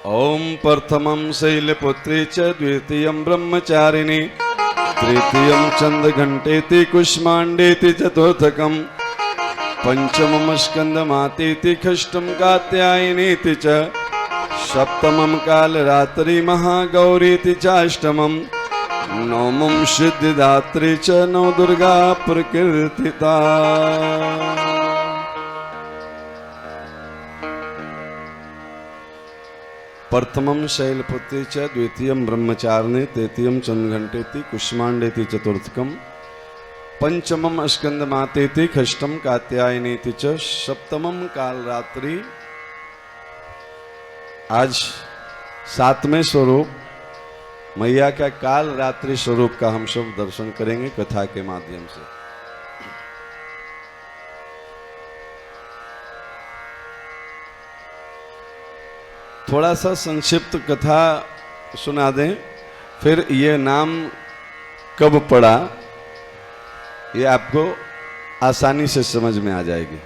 ओम प्रथमं शैलपुत्री च द्वितीयं ब्रह्मचारिणी तृतीयं चंद्रघंटेति कुष्मांडेति चतुर्थकं पंचमं स्कंदमातेति षष्ठं कात्यायनीति च सप्तमं कालरात्रि महागौरीति चाष्टमं नवमं सिद्धिदात्री च नवदुर्गा प्रकीर्तिता। प्रथमं शैलपुत्री च द्वितीयं ब्रह्मचारिणी तृतीयं चंद्रघंटेति कुष्मांडेति चतुर्थकं पंचमं स्कंदमातेति षष्ठं कात्यायनीति च सप्तमं कालरात्रि। आज सातवें स्वरूप मैया का काल रात्रि स्वरूप का हम सब दर्शन करेंगे कथा के माध्यम से। थोड़ा सा संक्षिप्त कथा सुना दें, फिर ये नाम कब पड़ा ये आपको आसानी से समझ में आ जाएगी।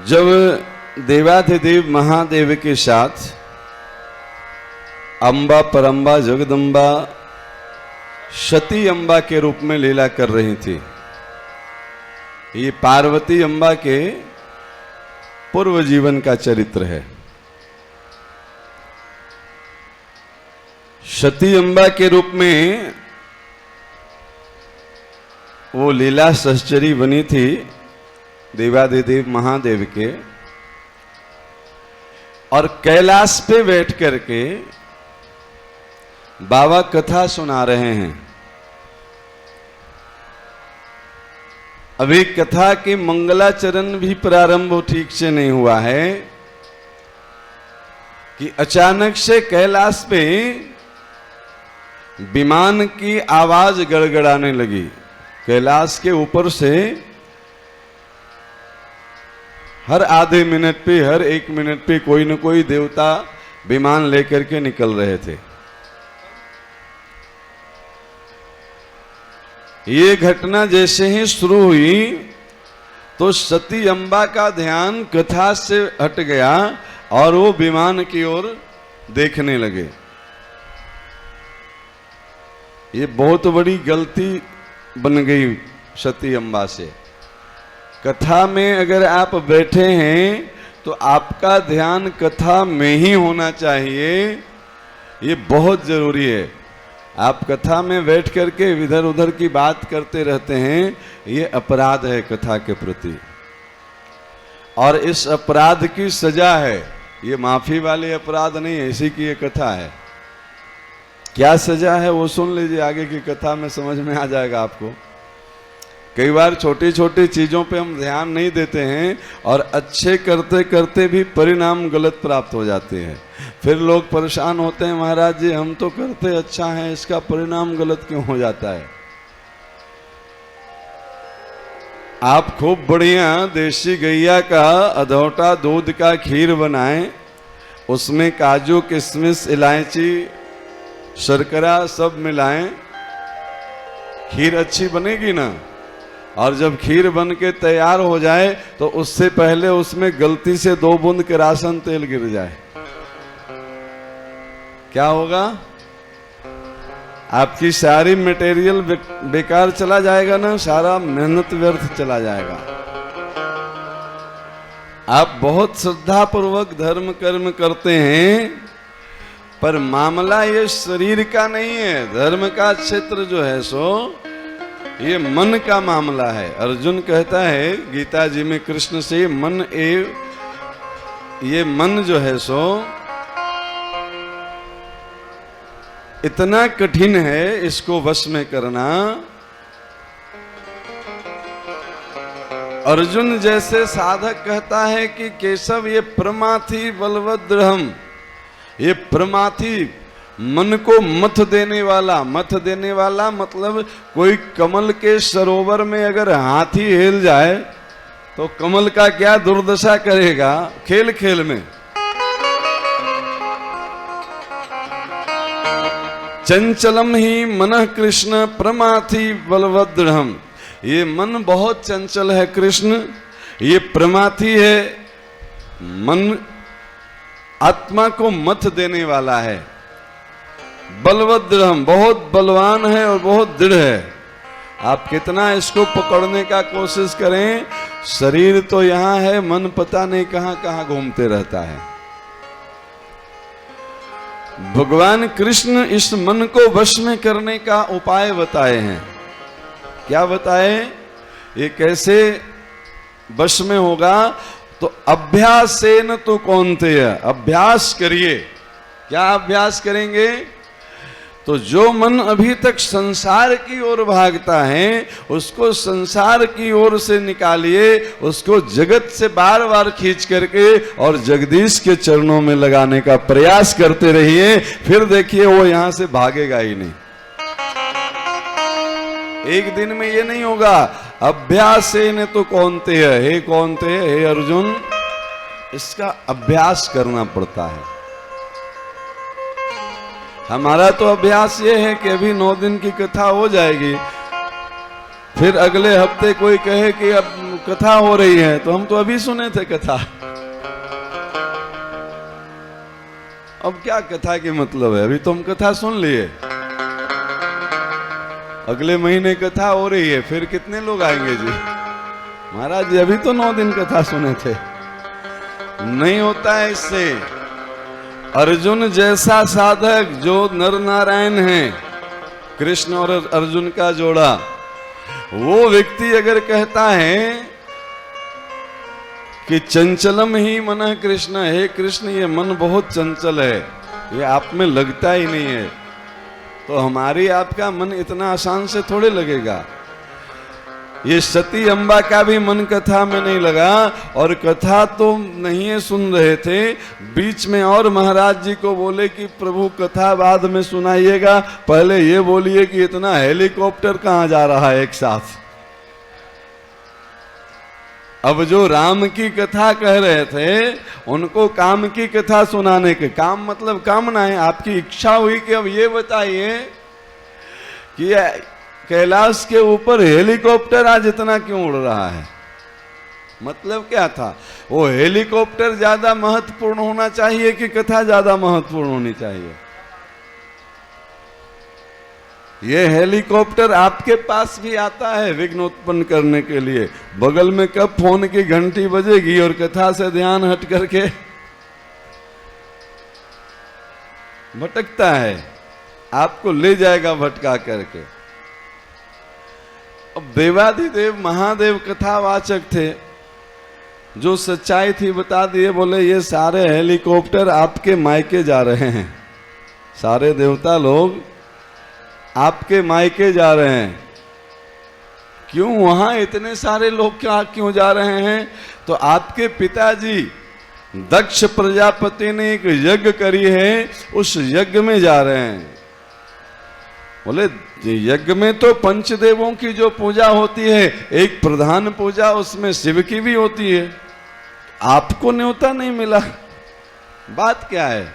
जब देवाधिदेव महादेव के साथ अम्बा परम्बा जगदम्बा सती अम्बा के रूप में लीला कर रही थी, ये पार्वती अम्बा के पूर्व जीवन का चरित्र है। सती अम्बा के रूप में वो लीला सहचरी बनी थी देवाधिदेव महादेव के, और कैलाश पे बैठ करके बाबा कथा सुना रहे हैं। अभी कथा के मंगलाचरण भी प्रारंभ ठीक से नहीं हुआ है कि अचानक से कैलाश पे विमान की आवाज गड़गड़ाने लगी। कैलाश के ऊपर से हर आधे मिनट पे हर एक मिनट पे कोई न कोई देवता विमान लेकर के निकल रहे थे। ये घटना जैसे ही शुरू हुई तो सती अम्बा का ध्यान कथा से हट गया और वो विमान की ओर देखने लगे। ये बहुत बड़ी गलती बन गई सती अम्बा से। कथा में अगर आप बैठे हैं तो आपका ध्यान कथा में ही होना चाहिए, ये बहुत जरूरी है। आप कथा में बैठ करके इधर उधर की बात करते रहते हैं, ये अपराध है कथा के प्रति, और इस अपराध की सजा है। ये माफी वाले अपराध नहीं है, इसी की ये कथा है। क्या सजा है वो सुन लीजिए, आगे की कथा में समझ में आ जाएगा आपको। कई बार छोटी छोटी चीजों पे हम ध्यान नहीं देते हैं और अच्छे करते करते भी परिणाम गलत प्राप्त हो जाते हैं। फिर लोग परेशान होते हैं, महाराज जी हम तो करते अच्छा है, इसका परिणाम गलत क्यों हो जाता है। आप खूब बढ़िया देसी गैया का अधौटा दूध का खीर बनाएं, उसमें काजू किशमिश इलायची शर्करा सब मिलाएं, खीर अच्छी बनेगी ना। और जब खीर बन के तैयार हो जाए तो उससे पहले उसमें गलती से 2 बूंद किरासन तेल गिर जाए, क्या होगा? आपकी सारी मटेरियल बेकार चला जाएगा ना, सारा मेहनत व्यर्थ चला जाएगा। आप बहुत श्रद्धा पूर्वक धर्म कर्म करते हैं, पर मामला ये शरीर का नहीं है। धर्म का क्षेत्र जो है सो ये मन का मामला है। अर्जुन कहता है गीता जी में कृष्ण से, ये मन जो है सो इतना कठिन है, इसको वश में करना। अर्जुन जैसे साधक कहता है कि केशव ये प्रमाथि बलवद्रहम, ये प्रमाथि मन को मथ देने वाला मतलब कोई कमल के सरोवर में अगर हाथी हिल जाए तो कमल का क्या दुर्दशा करेगा खेल खेल में। चंचलम ही मनः कृष्ण प्रमाथि बलवद्रहम, ये मन बहुत चंचल है कृष्ण, ये प्रमाथी है, मन आत्मा को मत देने वाला है, बलवद्रम, बहुत बलवान है और बहुत दृढ़ है। आप कितना इसको पकड़ने का कोशिश करें, शरीर तो यहां है, मन पता नहीं कहां कहां घूमते रहता है। भगवान कृष्ण इस मन को वश में करने का उपाय बताए हैं। क्या बताए? ये कैसे वश में होगा? तो अभ्यास से न तो कौन्तेय, अभ्यास करिए। क्या अभ्यास करेंगे? तो जो मन अभी तक संसार की ओर भागता है उसको संसार की ओर से निकालिए, उसको जगत से बार बार खींच करके और जगदीश के चरणों में लगाने का प्रयास करते रहिए। फिर देखिए वो यहां से भागेगा ही नहीं। एक दिन में ये नहीं होगा। अभ्यास से न तो कौन्तेय, हे कौन्तेय, हे अर्जुन, इसका अभ्यास करना पड़ता है। हमारा तो अभ्यास ये है कि अभी 9 दिन की कथा हो जाएगी, फिर अगले हफ्ते कोई कहे कि अब कथा हो रही है, तो हम तो अभी सुने थे कथा। अब क्या कथा की मतलब है? अभी तो हम कथा सुन लिए, अगले महीने कथा हो रही है, फिर कितने लोग आएंगे जी? महाराज जी अभी तो 9 दिन कथा सुने थे। नहीं होता है इससे। अर्जुन जैसा साधक, जो नर नारायण हैं, कृष्ण और अर्जुन का जोड़ा, वो व्यक्ति अगर कहता है कि चंचलम ही मन कृष्ण, हे कृष्ण ये मन बहुत चंचल है, ये आप में लगता ही नहीं है, तो हमारी आपका मन इतना आसान से थोड़े लगेगा। ये सती अम्बा का भी मन कथा में नहीं लगा, और कथा तो नहीं सुन रहे थे, बीच में और महाराज जी को बोले कि प्रभु कथा बाद में सुनाइएगा, पहले ये बोलिए कि इतना हेलीकॉप्टर कहां जा रहा है एक साथ। अब जो राम की कथा कह रहे थे उनको काम की कथा सुनाने के, काम मतलब कामना है, आपकी इच्छा हुई कि अब ये बताइए कि कैलाश के ऊपर हेलीकॉप्टर आज इतना क्यों उड़ रहा है? मतलब क्या था? वो हेलीकॉप्टर ज्यादा महत्वपूर्ण होना चाहिए कि कथा ज्यादा महत्वपूर्ण होनी चाहिए? ये हेलीकॉप्टर आपके पास भी आता है विघ्न उत्पन्न करने के लिए। बगल में कब फोन की घंटी बजेगी और कथा से ध्यान हट करके भटकता है, आपको ले जाएगा भटका करके। अब देवाधिदेव महादेव कथावाचक थे, जो सच्चाई थी बता दिए, बोले ये सारे हेलीकॉप्टर आपके मायके जा रहे हैं, सारे देवता लोग आपके मायके जा रहे हैं। क्यों? वहां इतने सारे लोग क्यों जा रहे हैं? तो आपके पिताजी दक्ष प्रजापति ने एक यज्ञ करी है, उस यज्ञ में जा रहे हैं। बोले यज्ञ में तो पंचदेवों की जो पूजा होती है, एक प्रधान पूजा उसमें शिव की भी होती है, आपको न्योता नहीं मिला, बात क्या है?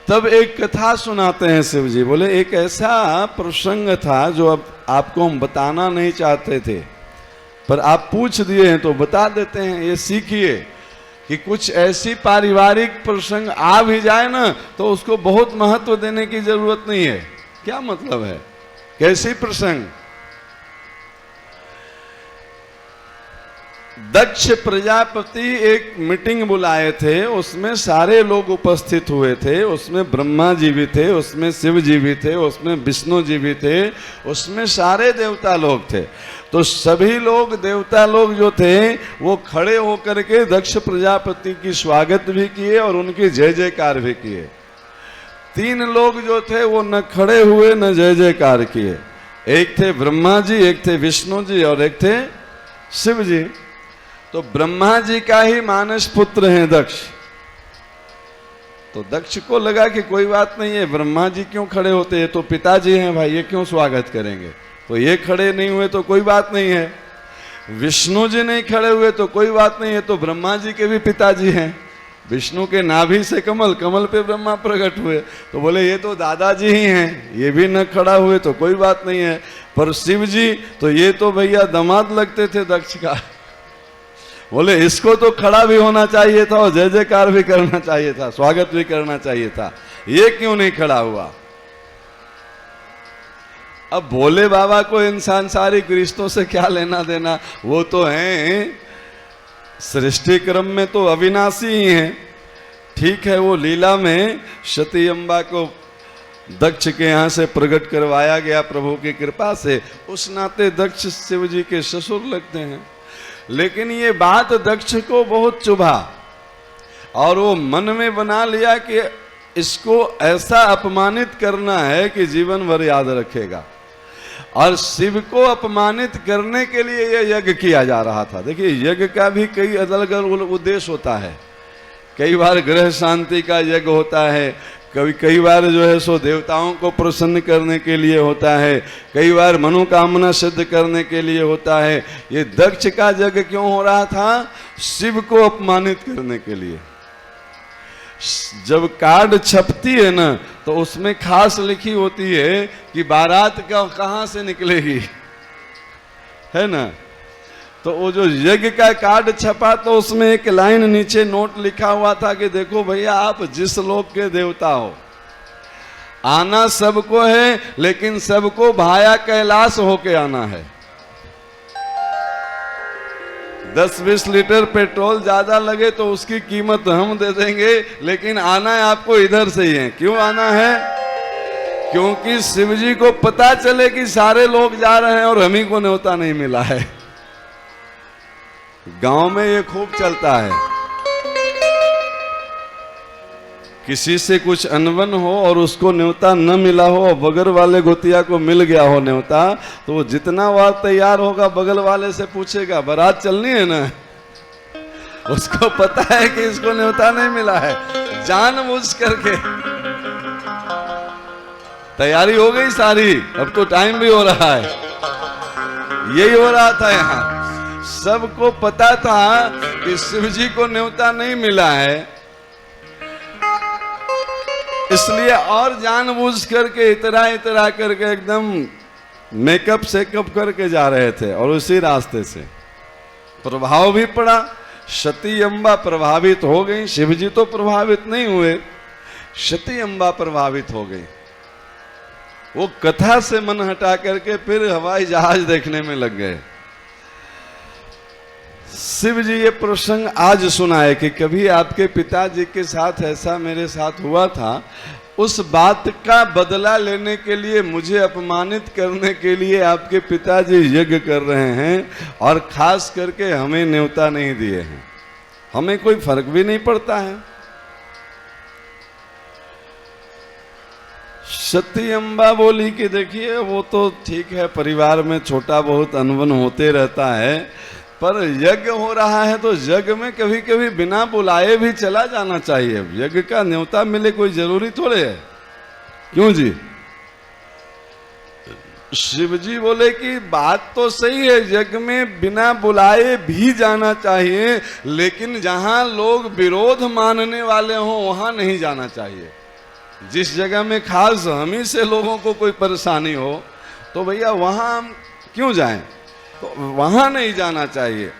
तब एक कथा सुनाते हैं शिव जी। बोले एक ऐसा प्रसंग था जो अब आपको हम बताना नहीं चाहते थे, पर आप पूछ दिए हैं तो बता देते हैं। ये सीखिए कि कुछ ऐसी पारिवारिक प्रसंग आ भी जाए ना तो उसको बहुत महत्व देने की जरूरत नहीं है। क्या मतलब है? कैसी प्रसंग? दक्ष प्रजापति एक मीटिंग बुलाए थे, उसमें सारे लोग उपस्थित हुए थे। उसमें ब्रह्मा जी भी थे, उसमें शिव जी भी थे, उसमें विष्णु जी भी थे, उसमें सारे देवता लोग थे। तो सभी लोग देवता लोग जो थे वो खड़े होकर के दक्ष प्रजापति की स्वागत भी किए और उनकी जय जयकार भी किए। 3 लोग जो थे वो न खड़े हुए न जय जयकार किए। एक थे ब्रह्मा जी, एक थे विष्णु जी और एक थे शिव जी। तो ब्रह्मा जी का ही मानस पुत्र हैं दक्ष। तो दक्ष को लगा कि कोई बात नहीं है, ब्रह्मा जी क्यों खड़े होते हैं, तो पिताजी हैं भाई, ये क्यों स्वागत करेंगे, तो ये खड़े नहीं हुए तो कोई बात नहीं है। विष्णु जी नहीं खड़े हुए तो कोई बात नहीं है, तो ब्रह्मा जी के भी पिताजी हैं। विष्णु के नाभि से कमल, कमल पे ब्रह्मा प्रकट हुए, तो बोले ये तो दादाजी ही हैं, ये भी न खड़ा हुए तो कोई बात नहीं है। पर शिव जी तो ये तो भैया दामाद लगते थे दक्ष का। बोले इसको तो खड़ा भी होना चाहिए था और जय जयकार भी करना चाहिए था, स्वागत भी करना चाहिए था, ये क्यों नहीं खड़ा हुआ। अब भोले बाबा को इन सांसारिक रिश्तों से क्या लेना देना, वो तो हैं सृष्टि क्रम में तो अविनाशी ही हैं। ठीक है, वो लीला में सती अम्बा को दक्ष के यहाँ से प्रकट करवाया गया प्रभु की कृपा से, उस नाते दक्ष शिव जी के ससुर लगते हैं। लेकिन ये बात दक्ष को बहुत चुभा और वो मन में बना लिया कि इसको ऐसा अपमानित करना है कि जीवन भर याद रखेगा। और शिव को अपमानित करने के लिए यह यज्ञ किया जा रहा था। देखिए, यज्ञ का भी कई अलग अलग उद्देश्य होता है। कई बार ग्रह शांति का यज्ञ होता है, कई बार जो है सो देवताओं को प्रसन्न करने के लिए होता है, कई बार मनोकामना सिद्ध करने के लिए होता है। ये दक्ष का यज्ञ क्यों हो रहा था? शिव को अपमानित करने के लिए। जब कार्ड छपती है ना, तो उसमें खास लिखी होती है कि बारात का कहां से निकलेगी, है ना। तो वो जो यज्ञ का कार्ड छपा तो उसमें एक लाइन नीचे नोट लिखा हुआ था कि देखो भैया, आप जिस लोक के देवता हो, आना सबको है, लेकिन सबको भाया कैलाश होके आना है। 10-20 लीटर पेट्रोल ज्यादा लगे तो उसकी कीमत हम दे देंगे, लेकिन आना है आपको इधर से ही है। क्यों आना है? क्योंकि शिव जी को पता चले कि सारे लोग जा रहे हैं और हम ही को न्योता नहीं मिला है। गांव में ये खूब चलता है, किसी से कुछ अनबन हो और उसको न्योता न मिला हो और बगल वाले गोतिया को मिल गया हो न्योता, तो वो जितना बार तैयार होगा बगल वाले से पूछेगा बारात चलनी है ना। उसको पता है कि इसको न्योता नहीं मिला है, जानबूझ करके तैयारी हो गई सारी। अब तो टाइम भी हो रहा है, यही हो रहा था यहाँ। सबको पता था कि शिव जी को न्योता नहीं मिला है, इसलिए और जानबूझ करके इतरा इतरा करके एकदम मेकअप सेकअप करके जा रहे थे। और उसी रास्ते से प्रभाव भी पड़ा, सती अम्बा प्रभावित हो गई। शिव जी तो प्रभावित नहीं हुए, सती अम्बा प्रभावित हो गई। वो कथा से मन हटा करके फिर हवाई जहाज देखने में लग गए। शिव जी ये प्रसंग आज सुनाए कि कभी आपके पिताजी के साथ ऐसा मेरे साथ हुआ था, उस बात का बदला लेने के लिए, मुझे अपमानित करने के लिए आपके पिताजी यज्ञ कर रहे हैं और खास करके हमें न्योता नहीं दिए हैं। हमें कोई फर्क भी नहीं पड़ता है। सती अम्बा बोली कि देखिए, वो तो ठीक है, परिवार में छोटा बहुत अनबन होते रहता है, पर यज्ञ हो रहा है तो यज्ञ में कभी कभी बिना बुलाए भी चला जाना चाहिए। यज्ञ का न्योता मिले कोई जरूरी थोड़े है। क्यों जी? शिव जी बोले कि बात तो सही है, यज्ञ में बिना बुलाए भी जाना चाहिए, लेकिन जहां लोग विरोध मानने वाले हों वहां नहीं जाना चाहिए। जिस जगह में खास हम ही से लोगों को कोई परेशानी हो तो भैया वहां हम क्यों जाएं, तो वहां नहीं जाना चाहिए।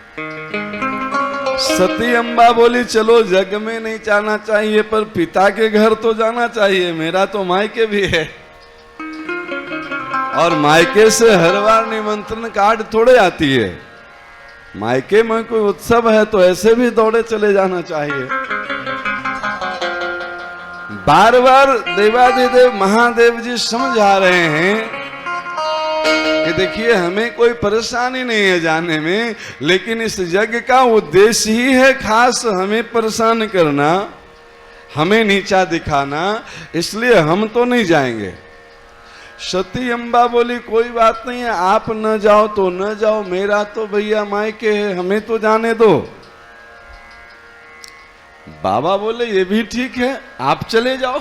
सती अम्बा बोली चलो यज्ञ में नहीं जाना चाहिए, पर पिता के घर तो जाना चाहिए। मेरा तो मायके भी है और मायके से हर बार निमंत्रण कार्ड थोड़े आती है। मायके में कोई उत्सव है तो ऐसे भी दौड़े चले जाना चाहिए। बार बार देवादिदेव महादेव जी समझा रहे हैं कि देखिए, हमें कोई परेशानी नहीं है जाने में, लेकिन इस यज्ञ का उद्देश्य ही है खास हमें परेशान करना, हमें नीचा दिखाना, इसलिए हम तो नहीं जाएंगे। सती अम्बा बोली कोई बात नहीं है, आप न जाओ तो न जाओ, मेरा तो भैया मायके है, हमें तो जाने दो। बाबा बोले ये भी ठीक है, आप चले जाओ,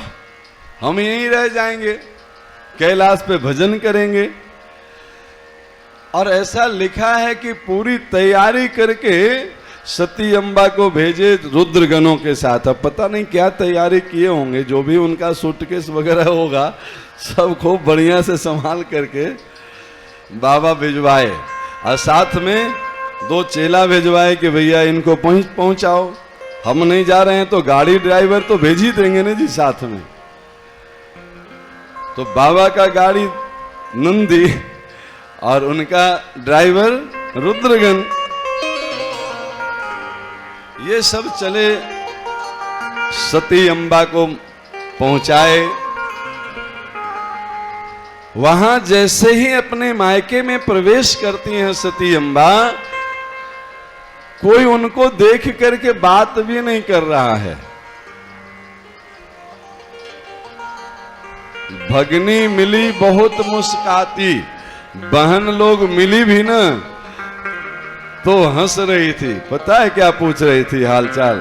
हम यहीं रह जाएंगे, कैलाश पे भजन करेंगे। और ऐसा लिखा है कि पूरी तैयारी करके सती अम्बा को भेजे रुद्रगणों के साथ। अब पता नहीं क्या तैयारी किए होंगे, जो भी उनका सूटकेस वगैरह होगा सब खूब बढ़िया से संभाल करके बाबा भिजवाए और साथ में 2 चेला भिजवाए कि भैया इनको पहुंचाओ। हम नहीं जा रहे हैं तो गाड़ी ड्राइवर तो भेज ही देंगे ना जी साथ में। तो बाबा का गाड़ी नंदी और उनका ड्राइवर रुद्रगन, ये सब चले सती अम्बा को पहुंचाए। वहां जैसे ही अपने मायके में प्रवेश करती हैं सती अम्बा, कोई उनको देख करके बात भी नहीं कर रहा है। भगनी मिली बहुत मुस्काती, बहन लोग मिली भी ना तो हंस रही थी। पता है क्या पूछ रही थी हालचाल?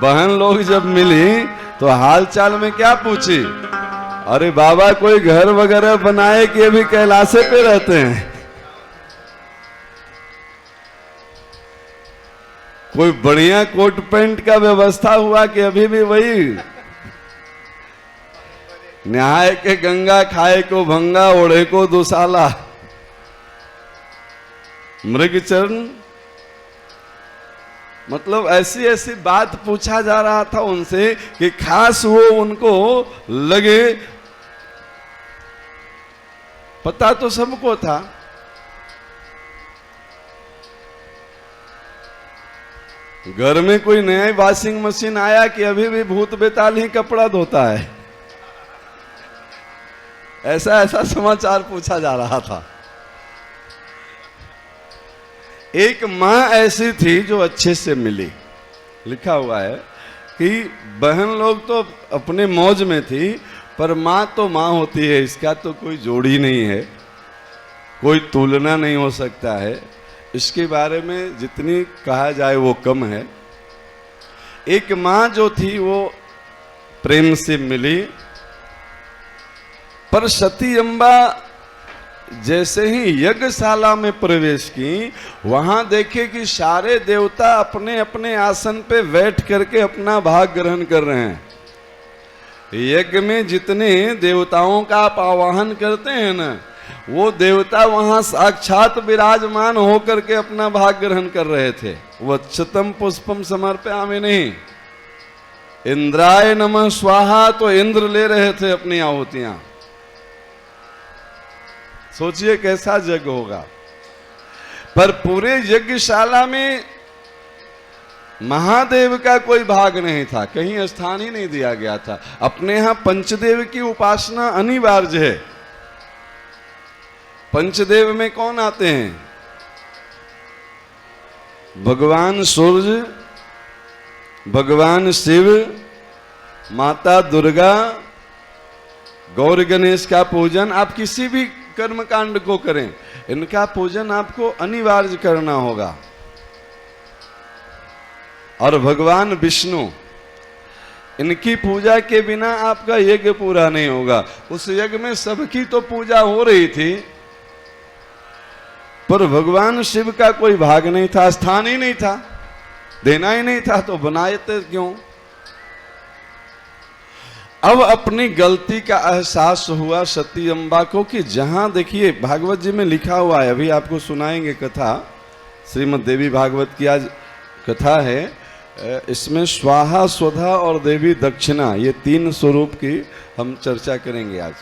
बहन लोग जब मिली तो हालचाल में क्या पूछी? अरे बाबा कोई घर वगैरह बनाए कि अभी कैलाशे पे रहते हैं? कोई बढ़िया कोट पैंट का व्यवस्था हुआ कि अभी भी वही न्याय के गंगा खाए को भंगा ओढ़े को दुसाला मृगचरण? मतलब ऐसी ऐसी बात पूछा जा रहा था उनसे कि खास वो उनको लगे। पता तो सबको था, घर में कोई नया वॉशिंग मशीन आया कि अभी भी भूत बेताल ही कपड़ा धोता है, ऐसा ऐसा समाचार पूछा जा रहा था। एक माँ ऐसी थी जो अच्छे से मिली। लिखा हुआ है कि बहन लोग तो अपने मौज में थी, पर माँ तो माँ होती है, इसका तो कोई जोड़ी नहीं है, कोई तुलना नहीं हो सकता है। इसके बारे में जितनी कहा जाए वो कम है। एक माँ जो थी वो प्रेम से मिली, पर सती अम्बा जैसे ही यज्ञशाला में प्रवेश की, वहां देखे कि सारे देवता अपने अपने आसन पे बैठ करके अपना भाग ग्रहण कर रहे हैं। यज्ञ में जितने देवताओं का आप आवाहन करते हैं ना, वो देवता वहां साक्षात विराजमान होकर के अपना भाग ग्रहण कर रहे थे। वत्सतम पुष्पम समर्पयामि नहीं, इंद्राय नमः स्वाहा तो इंद्र ले रहे थे अपनी आहुतियां। सोचिए कैसा यज्ञ होगा। पर पूरे यज्ञशाला में महादेव का कोई भाग नहीं था, कहीं स्थान ही नहीं दिया गया था। अपने यहां पंचदेव की उपासना अनिवार्य है। पंचदेव में कौन आते हैं? भगवान सूर्य, भगवान शिव, माता दुर्गा, गौर गणेश का पूजन। आप किसी भी कर्मकांड को करें, इनका पूजन आपको अनिवार्य करना होगा। और भगवान विष्णु, इनकी पूजा के बिना आपका यज्ञ पूरा नहीं होगा। उस यज्ञ में सबकी तो पूजा हो रही थी, पर भगवान शिव का कोई भाग नहीं था, स्थान ही नहीं था, देना ही नहीं था, तो बनाए थे क्यों? अब अपनी गलती का एहसास हुआ सती अम्बा को कि जहां देखिए भागवत जी में लिखा हुआ है, अभी आपको सुनाएंगे कथा, श्रीमद् देवी भागवत की आज कथा है। इसमें स्वाहा स्वधा और देवी दक्षिणा, ये 3 स्वरूप की हम चर्चा करेंगे आज।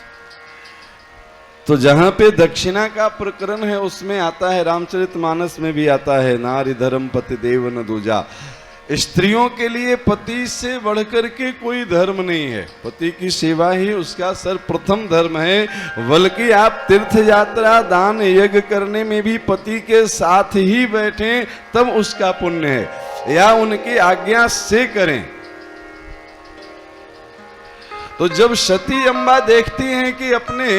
तो जहां पे दक्षिणा का प्रकरण है उसमें आता है, रामचरितमानस में भी आता है, नारी धर्म पति देव न दूजा। स्त्रियों के लिए पति से बढ़कर के कोई धर्म नहीं है, पति की सेवा ही उसका सर्वप्रथम धर्म है। बल्कि आप तीर्थ यात्रा दान यज्ञ करने में भी पति के साथ ही बैठें तब उसका पुण्य है, या उनकी आज्ञा से करें। तो जब सती अम्बा देखती हैं कि अपने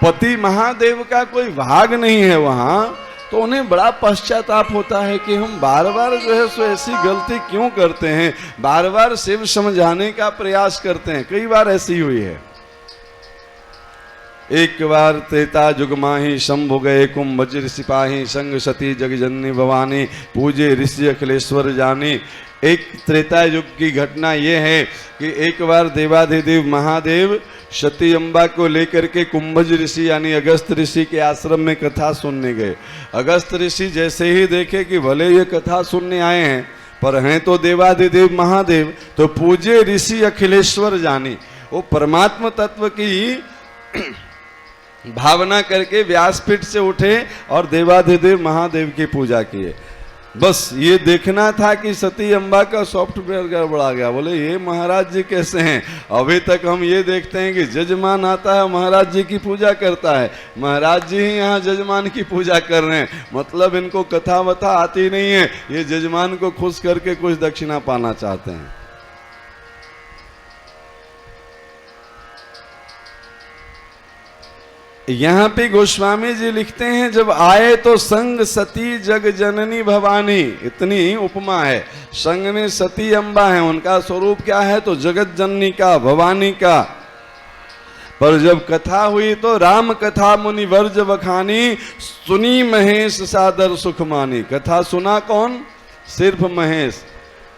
पति महादेव का कोई भाग नहीं है वहां, तो उन्हें बड़ा पश्चाताप होता है कि हम बार बार जो है सो ऐसी गलती क्यों करते हैं, बार बार शिव समझाने का प्रयास करते हैं। कई बार ऐसी हुई है। एक बार त्रेता युग माही शंभु गए कुम वज्र सिपाही संग सती जगजननी भवानी पूजे ऋषि अखिलेश्वर जानी। एक त्रेता युग की घटना यह है कि एक बार देवाधिदेव महादेव सती अम्बा को लेकर के कुंभज ऋषि यानी अगस्त ऋषि के आश्रम में कथा सुनने गए। अगस्त ऋषि जैसे ही देखे कि भले ये कथा सुनने आए हैं पर हैं तो देवादिदेव महादेव, तो पूजे ऋषि अखिलेश्वर जानी, वो परमात्म तत्व की भावना करके व्यासपीठ से उठे और देवादिदेव महादेव की पूजा किए। बस ये देखना था कि सती अम्बा का सॉफ्टवेयर गड़बड़ा गया। बोले ये महाराज जी कैसे हैं? अभी तक हम ये देखते हैं कि जजमान आता है महाराज जी की पूजा करता है, महाराज जी ही यहाँ जजमान की पूजा कर रहे हैं, मतलब इनको कथा वथा आती नहीं है, ये जजमान को खुश करके कुछ दक्षिणा पाना चाहते हैं। यहाँ पे गोस्वामी जी लिखते हैं, जब आए तो संग सती जग जननी भवानी, इतनी उपमा है। संग में सती अम्बा है, उनका स्वरूप क्या है? तो जगत जननी का, भवानी का। पर जब कथा हुई तो राम कथा मुनि वर्ज बखानी, सुनी महेश सादर सुख मानी। कथा सुना कौन? सिर्फ महेश।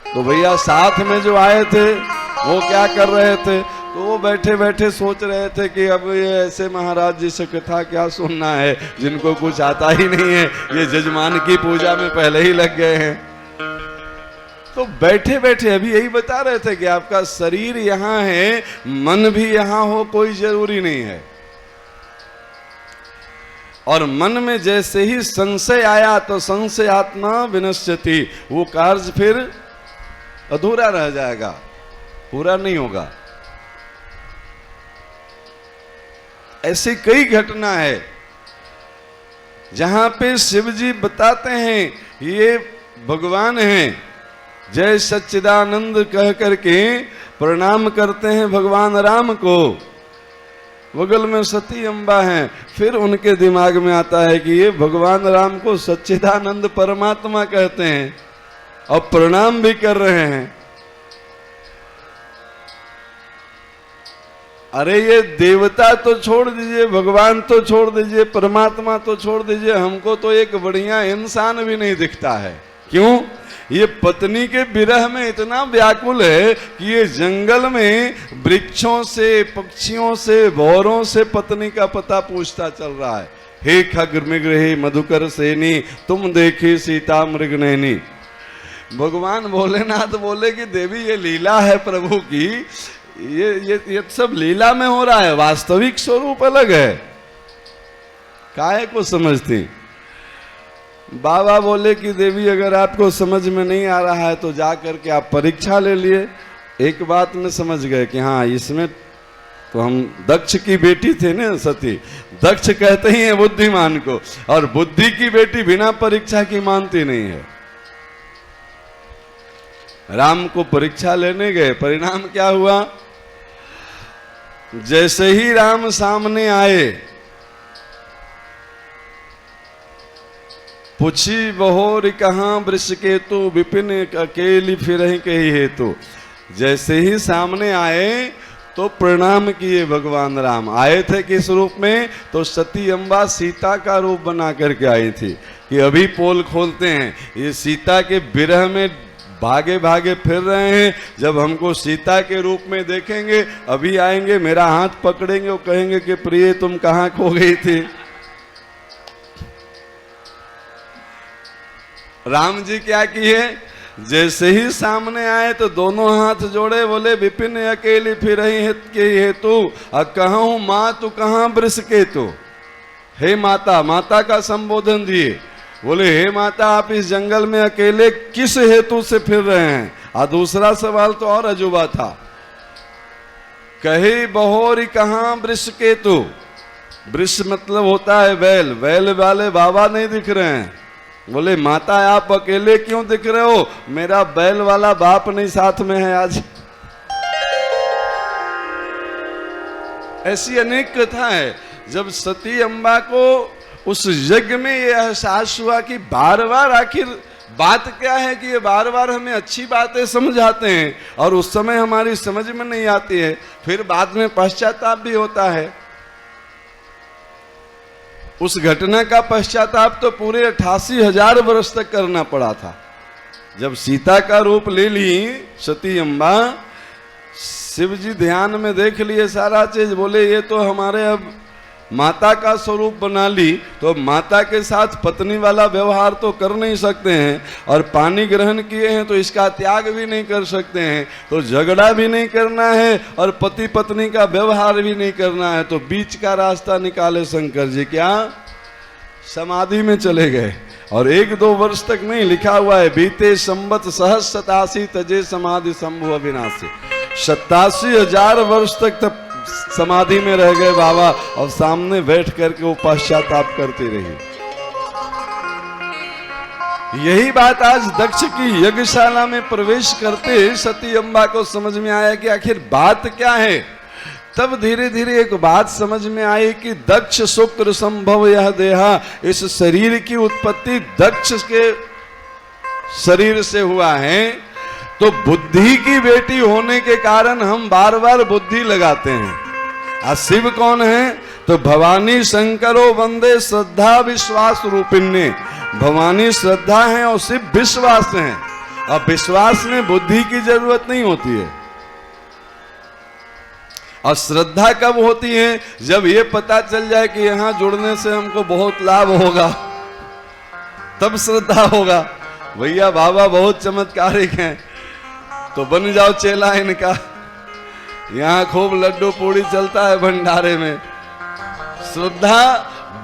तो भैया साथ में जो आए थे वो क्या कर रहे थे? तो वो बैठे बैठे सोच रहे थे कि अब ये ऐसे महाराज जी से कथा क्या सुनना है जिनको कुछ आता ही नहीं है, ये जजमान की पूजा में पहले ही लग गए हैं। तो बैठे बैठे अभी यही बता रहे थे कि आपका शरीर यहाँ है, मन भी यहाँ हो, कोई जरूरी नहीं है। और मन में जैसे ही संशय आया तो संशय आत्मा विनश्यति, वो कार्य फिर अधूरा रह जाएगा, पूरा नहीं होगा। ऐसी कई घटना है जहां पे शिव जी बताते हैं ये भगवान हैं, जय सच्चिदानंद कह करके प्रणाम करते हैं भगवान राम को, बगल में सती अम्बा हैं। फिर उनके दिमाग में आता है कि ये भगवान राम को सच्चिदानंद परमात्मा कहते हैं और प्रणाम भी कर रहे हैं। अरे ये देवता तो छोड़ दीजिए, भगवान तो छोड़ दीजिए, परमात्मा तो छोड़ दीजिए, हमको तो एक बढ़िया इंसान भी नहीं दिखता है। क्यों? ये पत्नी के विरह में इतना व्याकुल है कि ये जंगल में वृक्षों से, पक्षियों से, भौरों से पत्नी का पता पूछता चल रहा है। हे खग मृगहे मधुकर सेनी, तुम देखी सीता मृगनैनी। भगवान भोलेनाथ बोले कि देवी ये लीला है प्रभु की, ये सब लीला में हो रहा है, वास्तविक स्वरूप अलग है। काहे को समझती? बाबा बोले कि देवी अगर आपको समझ में नहीं आ रहा है तो जा करके आप परीक्षा ले लिए। एक बात में समझ गए कि हाँ इसमें तो हम दक्ष की बेटी थे ना सती, दक्ष कहते ही हैं बुद्धिमान को, और बुद्धि की बेटी बिना परीक्षा की मानती नहीं है। राम को परीक्षा लेने गए, परिणाम क्या हुआ? जैसे ही राम सामने आए, पूछी बहोर कहाँ वृष केतु, विपिन अकेली फिरहि कही हेतु। जैसे ही सामने आए तो प्रणाम किए भगवान राम। आए थे किस रूप में? तो सती अम्बा सीता का रूप बना करके आई थी कि अभी पोल खोलते हैं, ये सीता के विरह में भागे भागे फिर रहे हैं, जब हमको सीता के रूप में देखेंगे अभी आएंगे, मेरा हाथ पकड़ेंगे और कहेंगे कि प्रिय तुम कहाँ खो गई थी। राम जी क्या किए? जैसे ही सामने आए तो दोनों हाथ जोड़े, बोले विपिन अकेली फिरहि के हेतु, कहूँ माँ तू कहाँ वृष केतु। हे माता, माता का संबोधन दिए। बोले हे माता आप इस जंगल में अकेले किस हेतु से फिर रहे हैं? और दूसरा सवाल तो और अजूबा था, कहे बहोरी कहाँ वृष केतु। वृष मतलब होता है बैल, बैल वाले बाबा नहीं दिख रहे हैं। बोले माता आप अकेले क्यों दिख रहे हो? मेरा बैल वाला बाप नहीं साथ में है आज। ऐसी अनेक कथा है। जब सती अम्बा को उस यज्ञ में ये एहसास हुआ कि बार बार आखिर बात क्या है कि ये बार बार हमें अच्छी बातें समझाते हैं और उस समय हमारी समझ में नहीं आती है, फिर बाद में पश्चाताप भी होता है। उस घटना का पश्चाताप तो पूरे 88,000 वर्ष तक करना पड़ा था। जब सीता का रूप ले ली सती अम्बा शिव जी ध्यान में देख लिए सारा चीज, बोले ये तो हमारे अब माता का स्वरूप बना ली, तो माता के साथ पत्नी वाला व्यवहार तो कर नहीं सकते हैं, और पानी ग्रहण किए हैं तो इसका त्याग भी नहीं कर सकते हैं, तो झगड़ा भी नहीं करना है और पति पत्नी का व्यवहार भी नहीं करना है, तो बीच का रास्ता निकाले शंकर जी, क्या समाधि में चले गए। और 1-2 वर्ष तक नहीं, लिखा हुआ है बीते संवत सहस्र 87 तजे समाधि संभव अविनाशी, 87,000 वर्ष तक तब समाधि में रह गए बाबा, और सामने बैठ करके वो पश्चाताप करती रही। यही बात आज दक्ष की यज्ञशाला में प्रवेश करते सती अम्बा को समझ में आया कि आखिर बात क्या है। तब धीरे धीरे एक बात समझ में आई कि दक्ष शुक्र संभव यह देहा, इस शरीर की उत्पत्ति दक्ष के शरीर से हुआ है, तो बुद्धि की बेटी होने के कारण हम बार बार बुद्धि लगाते हैं। और शिव कौन है? तो भवानी शंकरो वंदे श्रद्धा विश्वास रूपिण्य, भवानी श्रद्धा है और शिव विश्वास है, और विश्वास में बुद्धि की जरूरत नहीं होती है। और श्रद्धा कब होती है? जब ये पता चल जाए कि यहां जुड़ने से हमको बहुत लाभ होगा, तब श्रद्धा होगा। भैया बाबा बहुत चमत्कारिक हैं, तो बन जाओ चेला इनका। यहाँ खूब लड्डू पूड़ी चलता है भंडारे में। श्रद्धा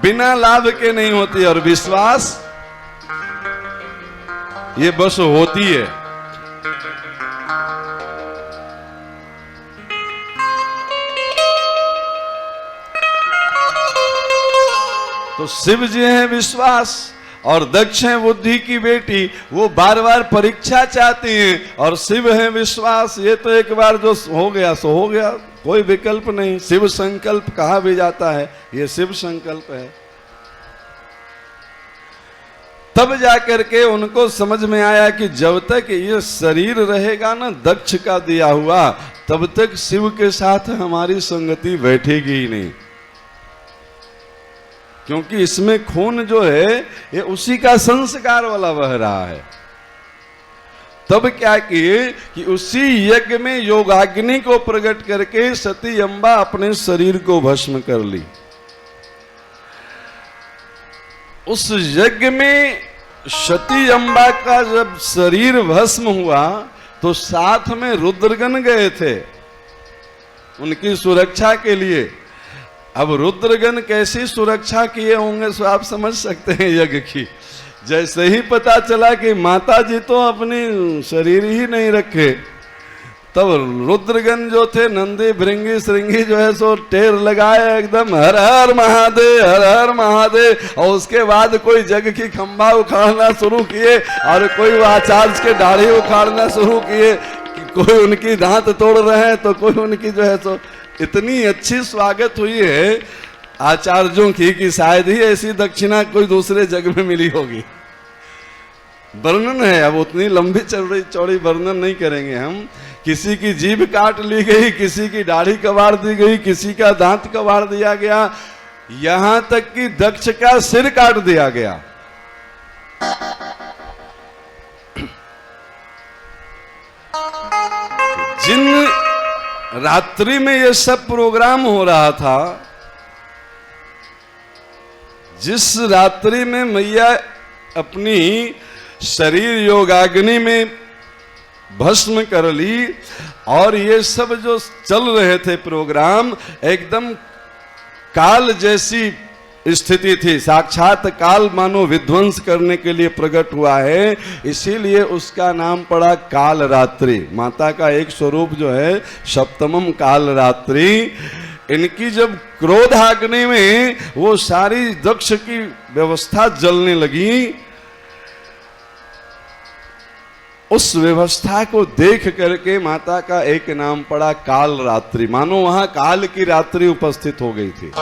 बिना लाभ के नहीं होती, और विश्वास ये बस होती है। तो शिव जी हैं विश्वास और दक्ष हैं बुद्धि की बेटी, वो बार बार परीक्षा चाहती हैं, और शिव है विश्वास। ये तो एक बार जो हो गया सो हो गया, कोई विकल्प नहीं। शिव संकल्प कहा भी जाता है, ये शिव संकल्प है। तब जाकर के उनको समझ में आया कि जब तक ये शरीर रहेगा ना दक्ष का दिया हुआ, तब तक शिव के साथ हमारी संगति बैठेगी ही नहीं, क्योंकि इसमें खून जो है ये उसी का संस्कार वाला बह रहा है। तब क्या किए कि उसी यज्ञ में योगाग्नि को प्रकट करके सती अम्बा अपने शरीर को भस्म कर ली। उस यज्ञ में सती अम्बा का जब शरीर भस्म हुआ तो साथ में रुद्रगण गए थे उनकी सुरक्षा के लिए। अब रुद्रगण कैसी सुरक्षा किए होंगे सो आप समझ सकते हैं यज्ञ की। जैसे ही पता चला कि माता जी तो अपनी शरीर ही नहीं रखे, तब रुद्रगण जो थे नंदी भृंगी श्रृंगी जो है सो टेर लगाए एकदम हर हर महादेव हर हर महादेव। और उसके बाद कोई जग की खंभा उखाड़ना शुरू किए और कोई आचार्य के दाढ़ी उखाड़ना शुरू किए, कि कोई उनकी दांत तोड़ रहे हैं तो कोई उनकी जो है सो। इतनी अच्छी स्वागत हुई है आचार्यों की कि शायद ही ऐसी दक्षिणा कोई दूसरे जग में मिली होगी। वर्णन है, अब उतनी लंबी चौड़ी वर्णन नहीं करेंगे हम। किसी की जीभ काट ली गई, किसी की दाढ़ी कबाड़ दी गई, किसी का दांत कबाड़ दिया गया, यहां तक कि दक्ष का सिर काट दिया गया। जिन रात्रि में यह सब प्रोग्राम हो रहा था, जिस रात्रि में मैया अपनी शरीर योगाग्नि में भस्म कर ली और ये सब जो चल रहे थे प्रोग्राम, एकदम काल जैसी स्थिति थी। साक्षात काल मानो विध्वंस करने के लिए प्रकट हुआ है, इसीलिए उसका नाम पड़ा काल रात्रि। माता का एक स्वरूप जो है सप्तमम काल रात्रि। इनकी जब क्रोधाग्नि में वो सारी दक्ष की व्यवस्था जलने लगी, उस व्यवस्था को देख करके माता का एक नाम पड़ा काल रात्रि। मानो वहां काल की रात्रि उपस्थित हो गई थी।